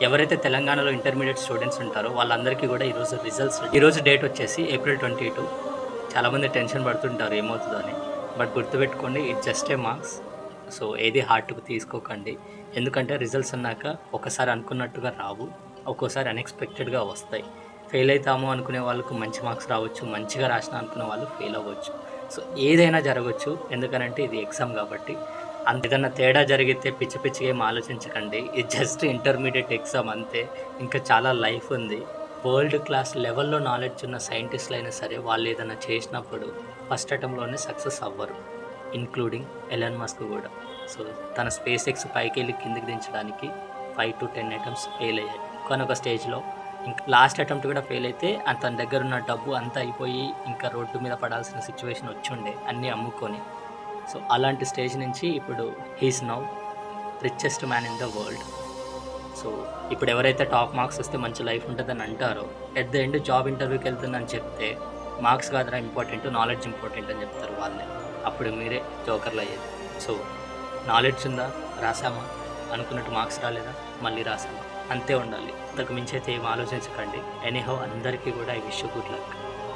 ఎవరైతే తెలంగాణలో intermediate students ఉంటారో వాళ్ళందరికీ కూడా ఈరోజు డేట్ వచ్చేసి April 22. చాలామంది టెన్షన్ పడుతుంటారు ఏమవుతుందో అని. బట్ గుర్తుపెట్టుకోండి, it just a marks. So ఏది హార్ట్‌కి తీసుకోకండి. ఎందుకంటే రిజల్ట్స్ అన్నాక ఒకసారి అనుకున్నట్టుగా రావు. ఒక్కోసారి అన్‌ఎక్స్‌పెక్టెడ్‌గా వస్తాయి. ఫెయిల్ అవుతాము అనుకునే వాళ్ళకు మంచి మార్క్స్ రావచ్చు. మంచిగా రాసినా అనుకునే వాళ్ళు ఫెయిల్ అవ్వచ్చు. సో ఏదైనా జరగవచ్చు. ఎందుకనంటే ఇది ఎగ్జామ్ కాబట్టి. ఏదన్నా తేడా జరిగితే పిచ్చి పిచ్చిగా ఏం ఆలోచించకండి. ఇది జస్ట్ ఇంటర్మీడియట్ ఎగ్జామ్ అంతే. ఇంకా చాలా లైఫ్ ఉంది. వరల్డ్ క్లాస్ లెవెల్‌లో నాలెడ్జ్ ఉన్న సైంటిస్ట్‌లు అయినా సరే వాళ్ళు ఏదైనా చేసినప్పుడు ఫస్ట్ అటెంప్ట్‌లోనే సక్సెస్ అవ్వరు. ఇన్క్లూడింగ్ ఎలాన్ మస్క్ కూడా. సో తన స్పేస్ ఎక్స్ పైకెళ్ళి కిందికి దించడానికి 5-10 అటెంప్ట్స్ ఫెయిల్ అయ్యాయి. ఒకానొక స్టేజ్‌లో ఇంకా లాస్ట్ అటెంప్ట్ కూడా ఫెయిల్ అయితే తన దగ్గర ఉన్న డబ్బు అంతా అయిపోయి ఇంకా రోడ్డు మీద పడాల్సిన సిచ్యువేషన్ వచ్చుండే అన్నీ అమ్ముకొని. సో అలాంటి స్టేజ్ నుంచి ఇప్పుడు he's now richest man in the world. So ఇప్పుడు ఎవరైతే టాప్ మార్క్స్ వస్తే మంచి లైఫ్ ఉంటుందని అంటారో, ఎట్ ద ఎండ్ జాబ్ ఇంటర్వ్యూకి వెళ్తుందని చెప్తే మార్క్స్ కాదురా ఇంపార్టెంట్, నాలెడ్జ్ ఇంపార్టెంట్ అని చెప్తారు వాళ్ళే. అప్పుడు మీరే జోకర్లు అయ్యేది. సో నాలెడ్జ్ ఉందా, రాసామా, అనుకున్నట్టు మార్క్స్ రాలేదా, మళ్ళీ రాసామా, అంతే ఉండాలి. అంతకు మించి అయితే ఏం ఆలోచించకండి. ఎనీహౌ అందరికీ కూడా I wish you good luck.